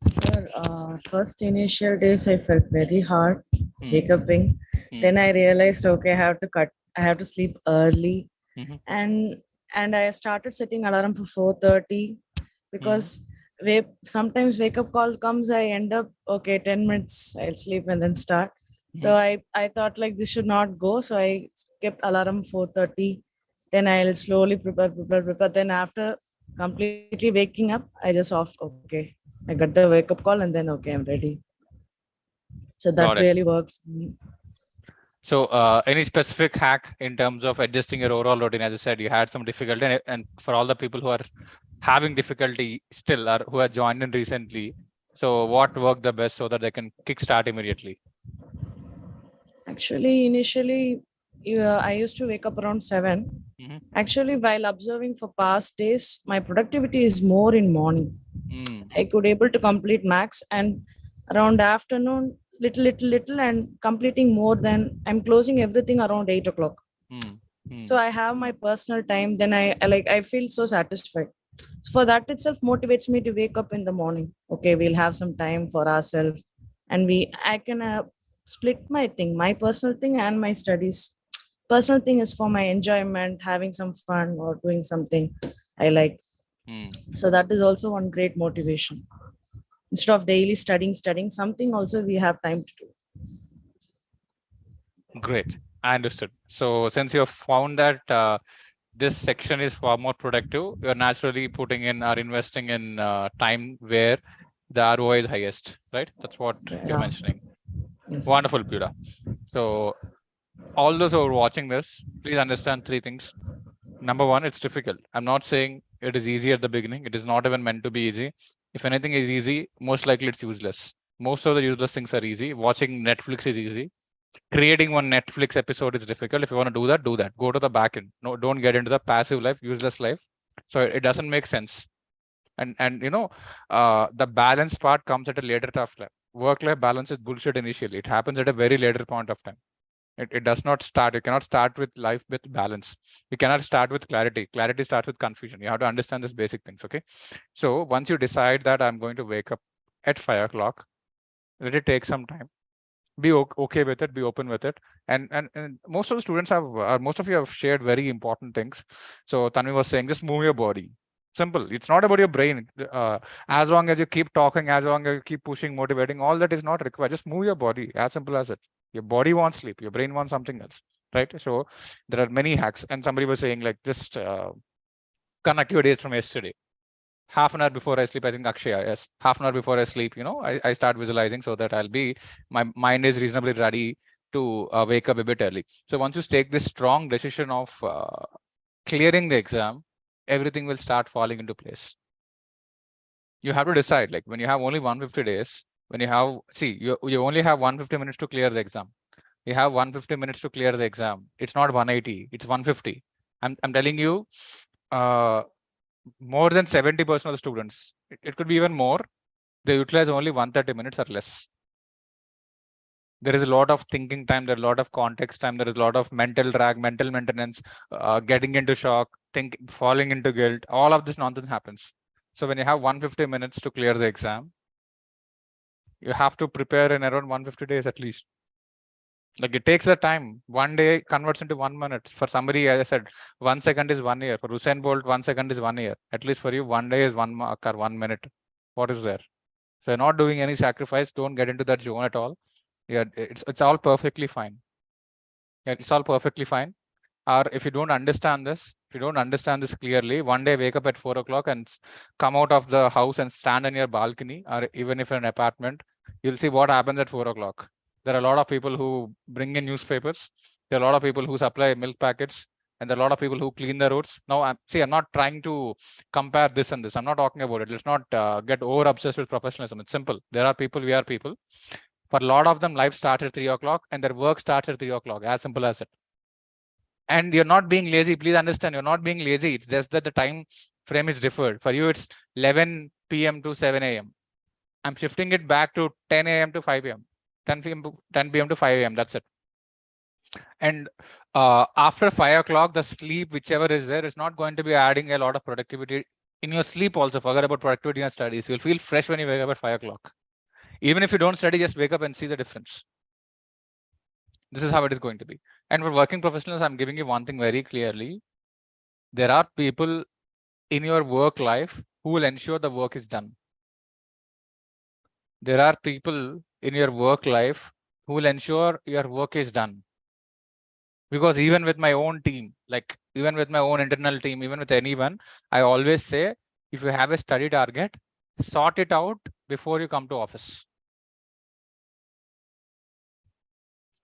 Sir, first initial days I felt very hard Hmm. wake uping. Hmm. Then I realized, okay, I have to sleep early, Mhm. and I started setting alarm for 4:30 because sometimes wake up call comes, I end up okay 10 minutes I'll sleep and then start. So I thought like this should not go, so I kept alarm 4:30. Then I'll slowly prepare. Then after completely waking up, I just off. Okay, I got the wake up call and then okay, I'm ready. So that Got it. really worked for me. So, any specific hack in terms of adjusting your overall routine? As I said, you had some difficulty, and for all the people who are having difficulty still or who have joined in recently, so what worked the best so that they can kickstart immediately? Actually, initially, I used to wake up around 7. Mhm. Actually, while observing for past days, my productivity is more in morning. Mm. I could able to complete max and around afternoon, little, and completing more than I'm closing everything around 8 o'clock. Mm. So Mm. I have my personal time. Then I feel so satisfied. So for that itself motivates me to wake up in the morning. Okay, we'll have some time for ourselves, and I can split my thing, my personal thing and my studies. Personal thing is for my enjoyment, having some fun or doing something I like. Mm. So that is also one great motivation. Instead of daily studying something, also we have time to do. Great. I understood. So, since you have found that this section is far more productive, you're naturally putting in or investing in time where the ROI is highest, right? That's what you're Yeah. mentioning. Yes. Wonderful, Pura. So all those who are watching this, please understand three things. Number one, it's difficult. I'm not saying it is easy at the beginning. It is not even meant to be easy. If anything is easy, most likely it's useless. Most of the useless things are easy. Watching Netflix is easy. Creating one Netflix episode is difficult. If you want to do that, do that. Go to the back end. No, don't get into the passive life, useless life. So it doesn't make sense. And the balance part comes at a later tough life. Work-life balance is bullshit initially. It happens at a very later point of time. It does not start. You cannot start with life with balance. You cannot start with clarity. Clarity starts with confusion. You have to understand these basic things. Okay. So once you decide that I'm going to wake up at 5 o'clock, let it take some time. Be okay with it. Be open with it. And most of the students have, most of you have shared very important things. So Tanvi was saying, just move your body. Simple. It's not about your brain. As long as you keep talking, as long as you keep pushing, motivating, all that is not required. Just move your body. As simple as it. Your body wants sleep. Your brain wants something else, right? So there are many hacks. And somebody was saying like just connect your days from yesterday. Half an hour before I sleep, I think Akshaya, yes, half an hour before I sleep, I start visualizing so that my mind is reasonably ready to wake up a bit early. So once you take this strong decision of clearing the exam, everything will start falling into place. You have to decide, like when you have only 150 days, when you have, see, you only have 150 minutes to clear the exam. You have 150 minutes to clear the exam. It's not 180, it's 150. I'm telling you, more than 70% of the students, it could be even more, they utilize only 130 minutes or less. There is a lot of thinking time, there is a lot of context time, there is a lot of mental drag, mental maintenance, getting into shock, falling into guilt, all of this nonsense happens. So when you have 150 minutes to clear the exam, you have to prepare in around 150 days at least. Like it takes a time. 1 day converts into 1 minute. For somebody, as I said, 1 second is 1 year. For Usain Bolt, 1 second is 1 year. At least for you, 1 day is 1 mark or 1 minute. What is there? So you're not doing any sacrifice. Don't get into that zone at all. Yeah, it's all perfectly fine. Yeah, it's all perfectly fine. Or if you don't understand this, if you don't understand this clearly, one day wake up at 4 o'clock and come out of the house and stand in your balcony, or even if in an apartment, you'll see what happens at 4 o'clock. There are a lot of people who bring in newspapers. There are a lot of people who supply milk packets, and there are a lot of people who clean the roads. Now, I'm not trying to compare this and this. I'm not talking about it. Let's not get over obsessed with professionalism. It's simple. There are people, we are people. For a lot of them, life starts at 3 o'clock and their work starts at 3 o'clock. As simple as it. And you're not being lazy. Please understand, you're not being lazy. It's just that the time frame is differed. For you, it's 11 p.m. to 7 a.m. I'm shifting it back to 10 a.m. to 5 a.m. 10 p.m. to 5 a.m. That's it. And after 5 o'clock, the sleep, whichever is there, is not going to be adding a lot of productivity in your sleep. Also, forget about productivity in your studies. You'll feel fresh when you wake up at 5 o'clock. Even if you don't study, just wake up and see the difference. This is how it is going to be. And for working professionals, I'm giving you one thing very clearly. There are people in your work life who will ensure the work is done. There are people in your work life who will ensure your work is done. Because even with my own team, like even with my own internal team, even with anyone, I always say, if you have a study target, sort it out before you come to office.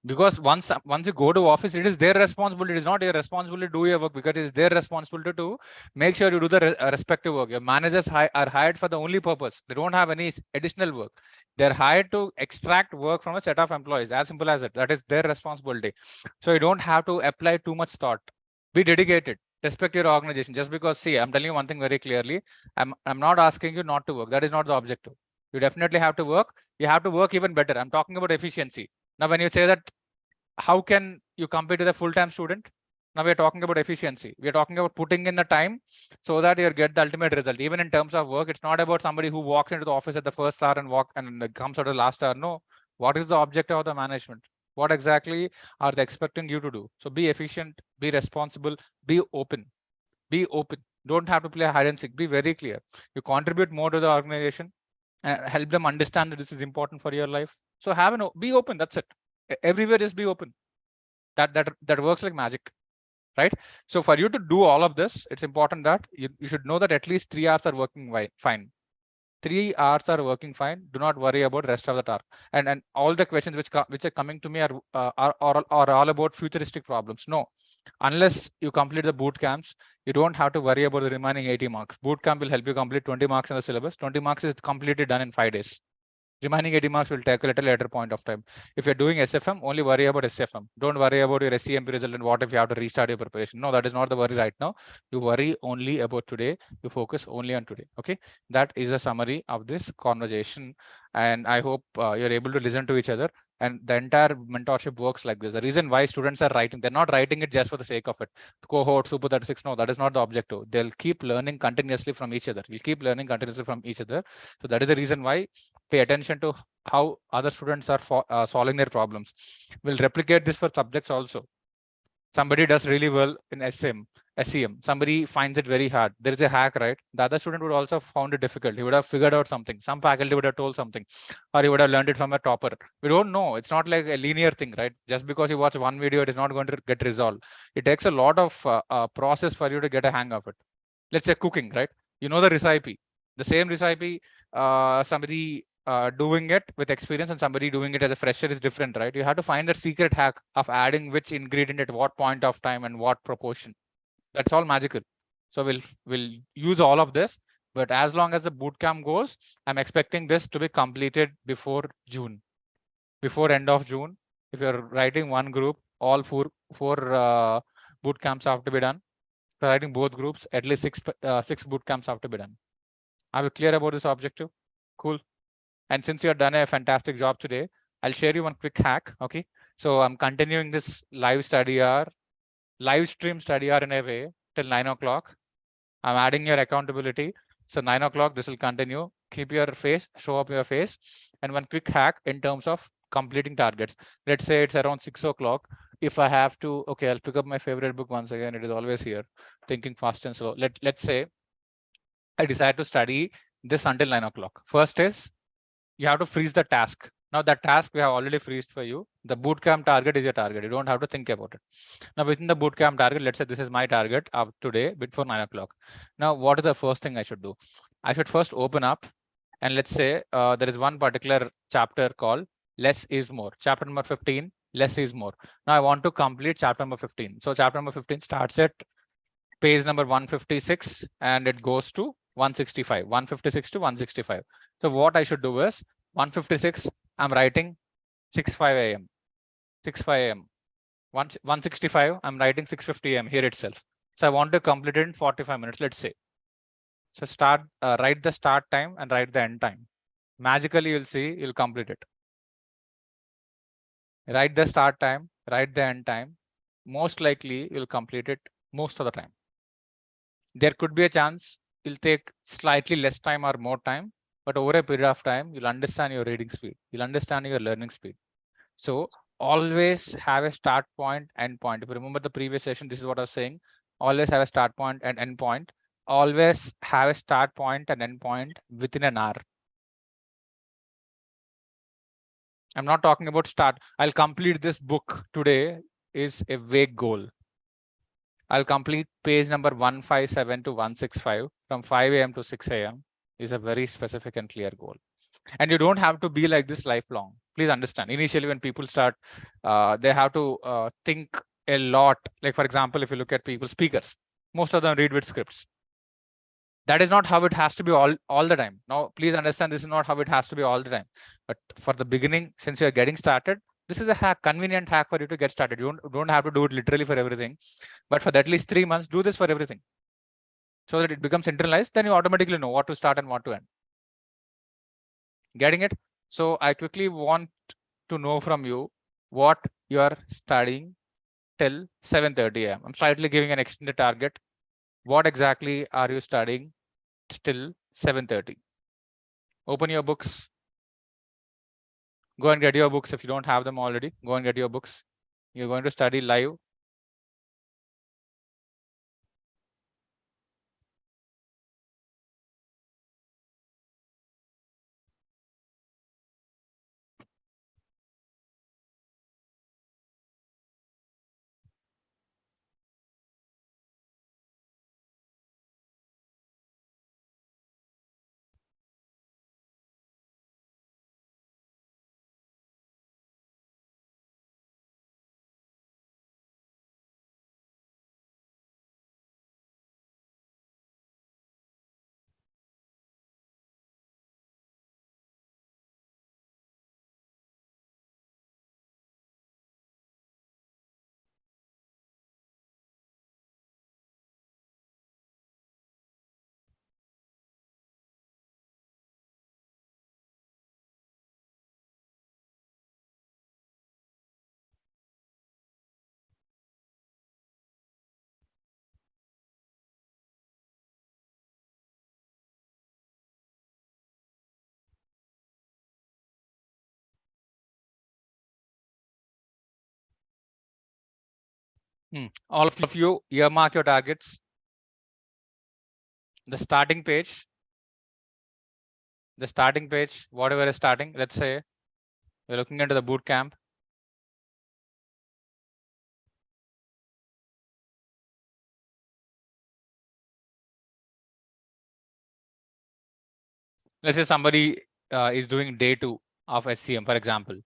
Because once you go to office, it is their responsibility. It is not your responsibility to do your work, because it is their responsibility to make sure you do the respective work. Your managers are hired for the only purpose. They don't have any additional work. They're hired to extract work from a set of employees. As simple as it. That is their responsibility. So you don't have to apply too much thought. Be dedicated. Respect your organization. Just because, see, I'm telling you one thing very clearly. I'm not asking you not to work. That is not the objective. You definitely have to work. You have to work even better. I'm talking about efficiency. Now, when you say that, how can you compete with a full-time student? Now we're talking about efficiency. We're talking about putting in the time so that you get the ultimate result. Even in terms of work, it's not about somebody who walks into the office at the first hour and comes out at the last hour. No. What is the objective of the management? What exactly are they expecting you to do? So be efficient, be responsible, be open. Be open. Don't have to play hide and seek. Be very clear. You contribute more to the organization and help them understand that this is important for your life. So be open. That's it. Everywhere, just be open. That works like magic, right? So for you to do all of this, it's important that you should know that at least 3 hours are working fine. 3 hours are working fine. Do not worry about rest of the task. And all the questions which are coming to me are all about futuristic problems. No, unless you complete the boot camps, you don't have to worry about the remaining 80 marks. Boot camp will help you complete 20 marks in the syllabus. 20 marks is completely done in 5 days. Remaining 80 marks will take a little later point of time. If you're doing SFM, only worry about SFM. Don't worry about your SCMP result and what if you have to restart your preparation. No, that is not the worry right now. You worry only about today. You focus only on today. Okay, that is a summary of this conversation, and I hope you're able to listen to each other. And the entire mentorship works like this. The reason why students are writing, they're not writing it just for the sake of it. Cohort, Super 36, no, that is not the objective. They'll keep learning continuously from each other. We'll keep learning continuously from each other. So that is the reason why pay attention to how other students are solving their problems. We'll replicate this for subjects also. Somebody does really well in SEM. Somebody finds it very hard. There is a hack, right? The other student would also have found it difficult. He would have figured out something. Some faculty would have told something, or he would have learned it from a topper. We don't know. It's not like a linear thing, right? Just because you watch one video, it is not going to get resolved. It takes a lot of process for you to get a hang of it. Let's say cooking, right? You know the recipe. The same recipe, somebody doing it with experience and somebody doing it as a fresher is different, right? You have to find the secret hack of adding which ingredient at what point of time and what proportion. That's all magical. So we'll use all of this, but as long as the bootcamp goes, I'm expecting this to be completed before June, before end of June. If you're writing one group, all four boot camps have to be done. If you're writing both groups, at least six boot camps have to be done. Are we clear about this objective? Cool. And since you have done a fantastic job today, I'll share you one quick hack. Okay. So I'm continuing this live stream study hour in a way till 9 o'clock. I'm adding your accountability. So 9 o'clock, this will continue. Keep your face, show up your face. And one quick hack in terms of completing targets. Let's say it's around 6 o'clock. If I have to, okay, I'll pick up my favorite book once again. It is always here. Thinking fast and slow. Let's say I decide to study this until 9 o'clock. First is you have to freeze the task. Now that task we have already freezed for you. The bootcamp target is your target. You don't have to think about it. Now within the bootcamp target, let's say this is my target of today before 9 o'clock. Now what is the first thing I should do? I should first open up and let's say there is one particular chapter called less is more. Chapter number 15, less is more. Now I want to complete chapter number 15. So chapter number 15 starts at page number 156 and it goes to 165, 156 to 165. So what I should do is 156, I'm writing 6:05 a.m. 6:05 a.m. 165, I'm writing 6:50 a.m. here itself. So I want to complete it in 45 minutes, let's say. So write the start time and write the end time. Magically, you'll see you'll complete it. Write the start time, write the end time. Most likely, you'll complete it most of the time. There could be a chance you'll take slightly less time or more time, but over a period of time, you'll understand your reading speed. You'll understand your learning speed. So always have a start point, end point. If you remember the previous session, this is what I was saying. Always have a start point and end point. Always have a start point and end point within an hour. I'm not talking about start. I'll complete this book today is a vague goal. I'll complete page number 157 to 165 from 5 a.m. to 6 a.m. is a very specific and clear goal. And you don't have to be like this lifelong. Please understand. Initially, when people start, they have to think a lot. Like, for example, if you look at people, speakers, most of them read with scripts. That is not how it has to be all the time. Now, please understand, this is not how it has to be all the time. But for the beginning, since you're getting started, this is a hack, convenient hack for you to get started. You don't have to do it literally for everything. But for at least 3 months, do this for everything. So that it becomes internalized, then you automatically know what to start and what to end. Getting it? So I quickly want to know from you what you are studying till 7:30 a.m. I'm slightly giving an extended target. What exactly are you studying till 7:30? Open your books. Go and get your books if you don't have them already. Go and get your books. You're going to study live. All of you earmark your targets. The starting page, whatever is starting, let's say we're looking into the boot camp. Let's say somebody is doing day 2 of SCM, for example.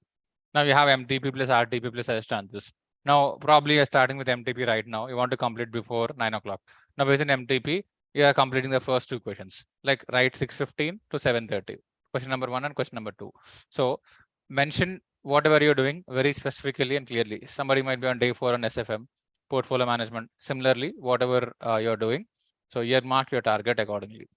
Now you have MTP plus RTP plus this. Now probably you're starting with MTP right now. You want to complete before 9 o'clock. Now within MTP, you are completing the first 2 questions, like write 6:15 to 7:30. Question number 1 and question number 2. So mention whatever you're doing very specifically and clearly. Somebody might be on day 4 on SFM, portfolio management. Similarly, whatever you're doing. So earmark your target accordingly.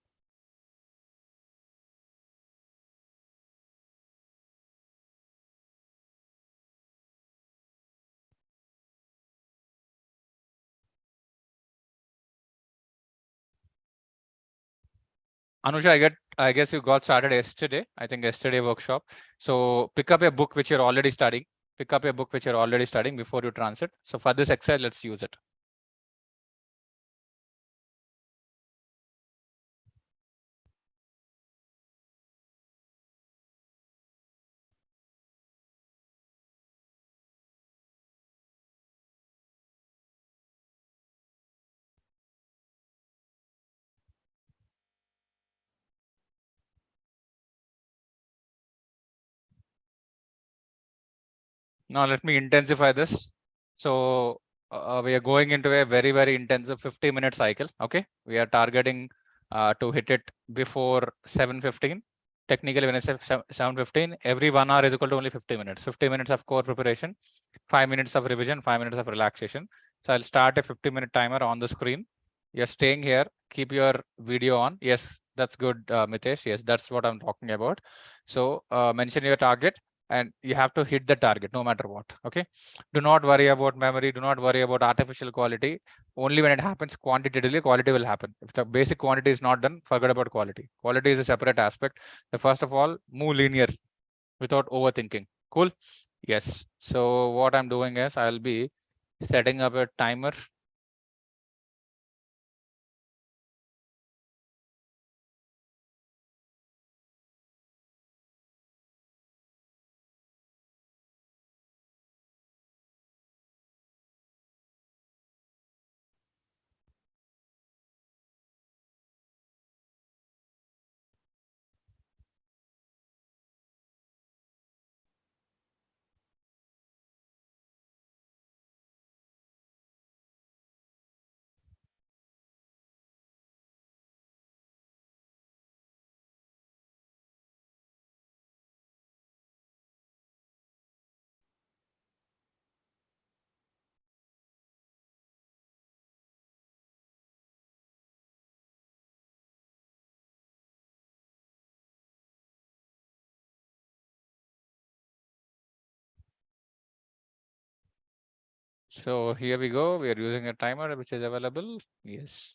Anusha, I guess you got started yesterday. I think yesterday workshop. So pick up a book which you're already studying. Pick up a book which you're already studying before you transit. So for this exercise, let's use it. Now let me intensify this. So we are going into a very, very intensive 50-minute cycle. Okay, we are targeting to hit it before 7:15. Technically, when I say 7:15, every 1 hour is equal to only 50 minutes. 50 minutes of core preparation, 5 minutes of revision, 5 minutes of relaxation. So I'll start a 50-minute timer on the screen. You're staying here. Keep your video on. Yes, that's good, Mitesh. Yes, that's what I'm talking about. So mention your target, and you have to hit the target no matter what. Okay, do not worry about memory, do not worry about artificial quality. Only when it happens quantitatively, quality will happen. If the basic quantity is not done, forget about quality. Quality is a separate aspect. So first of all, move linear without overthinking. Cool. Yes, so what I'm doing is I'll be setting up a timer. So here we go. We are using a timer which is available. Yes.